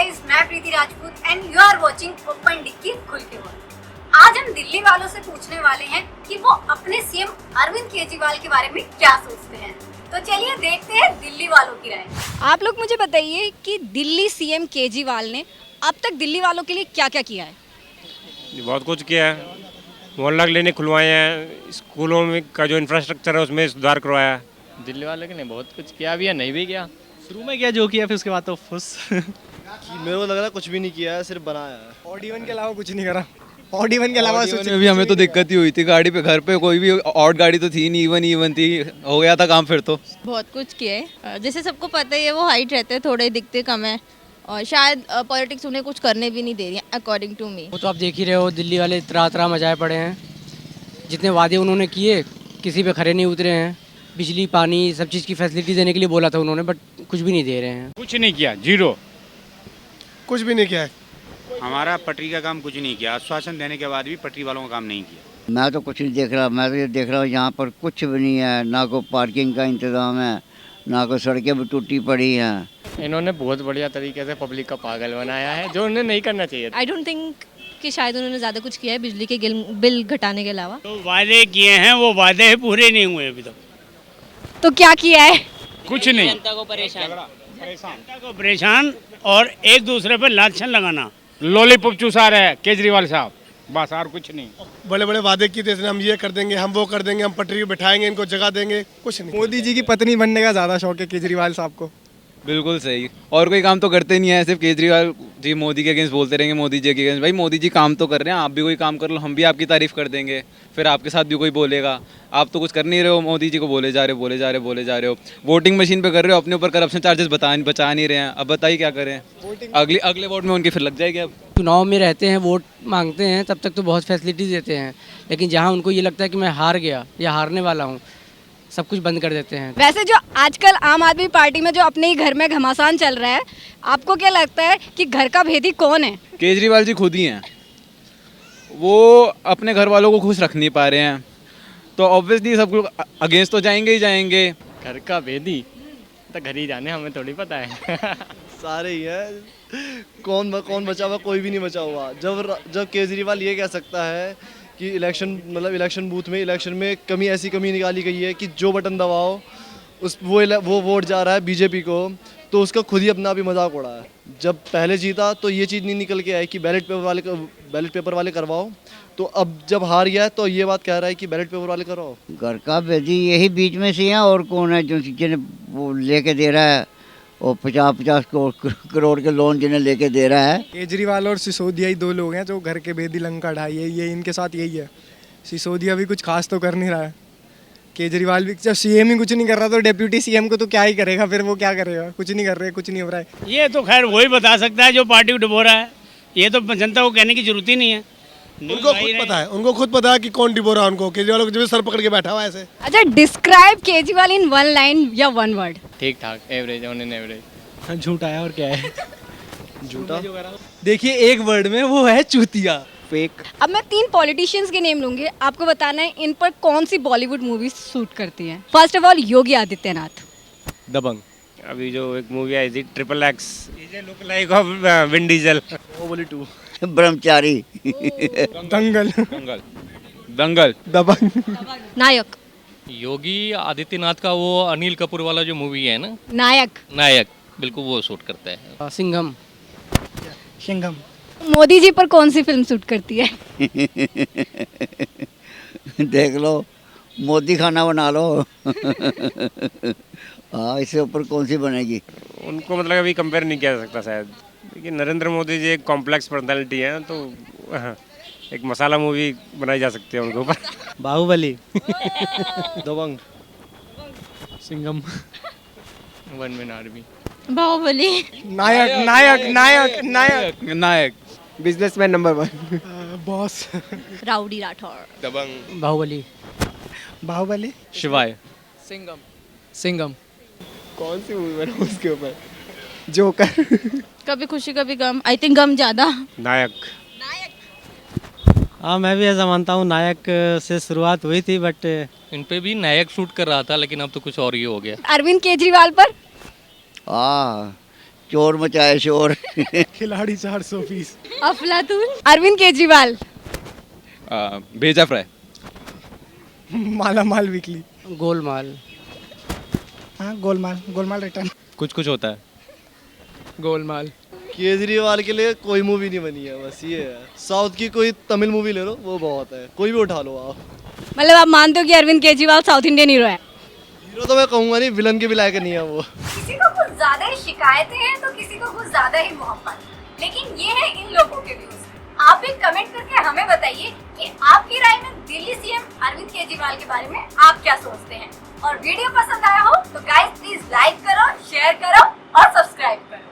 Guys, मैं Preeti Rajput and you are watching open डिक्की खुल के बोल। आज हम दिल्ली वालों से पूछने वाले हैं कि वो अपने सीएम अरविंद केजरीवाल के बारे में क्या सोचते हैं। तो चलिए देखते हैं दिल्ली वालों की राय। आप लोग मुझे बताइए कि दिल्ली सीएम केजरीवाल ने अब तक दिल्ली वालों के लिए क्या क्या किया है। बहुत कुछ किया है। मोहल्ला क्लिनिक खुलवाए हैं, स्कूलों में का जो इंफ्रास्ट्रक्चर है उसमें सुधार करवाया है। दिल्ली वालों के ने बहुत कुछ किया भी है, नहीं भी किया। शुरू में किया जो किया, फिर उसके बाद तो फुस मेरे को लग रहा है कुछ भी नहीं किया है, सिर्फ बनाया है। ऑड इवन के अलावा कुछ नहीं करा। ऑड इवन के अलावा इवन में भी हमें तो दिक्कत ही हुई थी, गाड़ी पे घर पे कोई भी ऑड गाड़ी तो थी नहीं, इवन इवन थी, हो गया था काम फिर तो। बहुत कुछ किए हैं। जैसे सबको पता ही है वो हाइट रहते हैं, थोड़े दिखते कम है और शायद पॉलिटिक्स उन्हें कुछ करने भी नहीं दे रही है अकॉर्डिंग टू मी। वो तो आप देख ही रहे हो, दिल्ली वाले तरह मचाए पड़े हैं। जितने वादे उन्होंने किए किसी पे खरे नहीं उतरे हैं। बिजली पानी सब चीज़ की फैसिलिटी देने के लिए बोला था उन्होंने, बट कुछ भी नहीं दे रहे हैं। कुछ नहीं किया, जीरो। कुछ भी नहीं किया है। हमारा पटरी का काम कुछ नहीं किया, आश्वासन देने के बाद भी पटरी वालों का काम नहीं किया। मैं तो कुछ नहीं देख रहा, मैं तो ये देख रहा हूँ यहाँ पर कुछ भी नहीं है, ना कोई पार्किंग का इंतज़ाम है, ना कोई सड़कें भी टूटी पड़ी हैं। इन्होंने बहुत बढ़िया तरीके से पब्लिक का पागल बनाया है, जो उन्हें नहीं करना चाहिए। आई डोंट थिंक कि शायद उन्होंने ज़्यादा कुछ किया है बिजली के बिल घटाने के अलावा। तो वादे किए हैं, वो वादे पूरे नहीं हुए अभी तक। तो क्या किया है? कुछ नहीं। जनता को परेशान और एक दूसरे पर लांछन लगाना। लॉलीपॉप चूसा रहे हैं केजरीवाल साहब, बस और कुछ नहीं। बड़े बड़े वादे किए थे, हम ये कर देंगे, हम वो कर देंगे, हम पटरी बिठाएंगे, इनको जगह देंगे, कुछ नहीं। मोदी जी की पत्नी बनने का ज़्यादा शौक है केजरीवाल साहब को। बिल्कुल सही, और कोई काम तो करते नहीं है, सिर्फ केजरीवाल जी मोदी के अगेंस्ट बोलते रहेंगे, मोदी जी के अगेंस्ट। भाई मोदी जी काम तो कर रहे हैं, आप भी कोई काम कर लो, हम भी आपकी तारीफ कर देंगे, फिर आपके साथ भी कोई बोलेगा। आप तो कुछ कर नहीं रहे हो, मोदी जी को बोले जा रहे हो। वोटिंग मशीन पे कर रहे हो, अपने ऊपर करप्शन चार्जेस बचा नहीं रहे हैं। अब बताइए क्या करें, अगले वोट में उनकी फिर लग जाएगी। अब चुनाव में रहते हैं, वोट मांगते हैं, तब तक तो बहुत फैसिलिटीज़ देते हैं, लेकिन जहाँ उनको ये लगता है कि मैं हार गया या हारने वाला हूँ, सब कुछ बंद कर देते हैं। वैसे जो आजकल आम आदमी पार्टी में जो अपने ही घर में घमासान चल रहा है, आपको क्या लगता है कि घर का भेदी कौन है? केजरीवाल जी खुद ही हैं। वो अपने घर वालों को खुश रख नहीं पा रहे हैं, तो ऑब्वियसली सब लोग अगेंस्ट तो जाएंगे ही जाएंगे। घर का भेदी तो घर ही जाने, हमें थोड़ी पता है। सारे ही है, कौन बचा हुआ, कोई भी नहीं बचा हुआ। जब केजरीवाल ये कह सकता है कि इलेक्शन बूथ में ऐसी कमी निकाली गई है कि जो बटन दबाओ वो वोट जा रहा है बीजेपी को, तो उसका खुद ही अपना भी मजाक उड़ा है। जब पहले जीता तो ये चीज़ नहीं निकल के आई कि बैलेट पेपर वाले करवाओ, तो अब जब हार गया तो ये बात कह रहा है कि बैलेट पेपर वाले करवाओ। घर का बेदी यही बीच में से हैं, और कौन है जो जिन्हें वो लेके दे रहा है, और 50-50 करोड़ के लोन जिन्हें लेके दे रहा है। केजरीवाल और सिसोदिया ही दो लोग हैं जो घर के बेदी लंका ढाई है, ये इनके साथ यही है। सिसोदिया भी कुछ खास तो कर नहीं रहा है, केजरीवाल भी जब सीएम ही कुछ नहीं कर रहा तो डेप्यूटी सीएम को तो क्या ही करेगा, फिर वो क्या करेगा? कुछ नहीं कर रहे, कुछ नहीं हो रहा है। ये तो खैर वही बता सकता है जो पार्टी को डुबो रहा है, ये तो जनता को कहने की जरूरत ही नहीं है। उनको खुद पता है कि कौन डिबो रहा है उनको। केजरीवाल को जो सर पकड़ के बैठा हुआ है ऐसे। अच्छा, describe Kejriwal in one line या वन वर्ड। ठीक ठाक, एवरेज, ऑन एन एवरेज। झूठा है और क्या है? झूठा देखिए, एक वर्ड में वो है चूतिया, फेक। अब मैं 3 पॉलिटिशियंस के नेम लूंगी, आपको बताना है इन पर कौन सी बॉलीवुड मूवी सूट करती है। First of all Yogi Adityanath. Dabangg. अभी जो एक मूवी आई थी XXX, look like of Vin Diesel. Baahubali 2। Brahmachari. दंगल। दबंग। नायक। योगी आदित्यनाथ का वो अनिल कपूर वाला जो मूवी है ना, नायक बिल्कुल वो शूट करता है। सिंघम। मोदी जी पर कौन सी फिल्म सूट करती है? देख लो, मोदी खाना बना लो। हाँ, इससे ऊपर कौन सी बनेगी? उनको मतलब अभी कंपेयर नहीं किया जा सकता शायद, लेकिन नरेंद्र मोदी जी एक कॉम्प्लेक्स पर्सनालिटी है, तो एक मसाला मूवी बनाई जा सकती है उनके ऊपर। Baahubali. Dabangg. Singham. One man army. Baahubali. Nayak. Businessman number 1। Boss. Rowdy Rathore. Dabangg. Baahubali. Shivaay. Singham. कौन सी मूवी बना उसके ऊपर? जोकर। कभी खुशी कभी गम, आई थिंक गम ज्यादा। नायक। हाँ, मैं भी ऐसा मानता हूँ, नायक से शुरुआत हुई थी, बट इन पे भी नायक शूट कर रहा था, लेकिन अब तो कुछ और ही हो गया। अरविंद केजरीवाल पर? हाँ, चोर मचाए शोर। खिलाड़ी 400 फीस। अफलातून। अरविंद केजरीवाल। भेजा फ्राई। माला माल वीकली। गोलमाल। हाँ गोलमाल, गोलमाल रिटर्न। कुछ कुछ होता है। गोलमाल। केजरीवाल के लिए कोई मूवी नहीं बनी है, बस ये है। साउथ की कोई तमिल मूवी ले लो, वो बहुत है, कोई भी उठा लो आप। मतलब आप मानते हो कि Arvind Kejriwal south Indian hero है? हीरो तो मैं कहूँगा नहीं, विलन के भी लायक नहीं है वो। किसी को कुछ ज्यादा ही शिकायतें हैं तो किसी को कुछ ज्यादा ही मोहब्बत, लेकिन ये है इन लोगों के व्यूज। आप भी कमेंट करके हमें बताइए कि आपकी राय में दिल्ली सीएम अरविंद केजरीवाल के बारे में आप क्या सोचते हैं। और वीडियो पसंद आया हो तो गाइस प्लीज लाइक करो, शेयर करो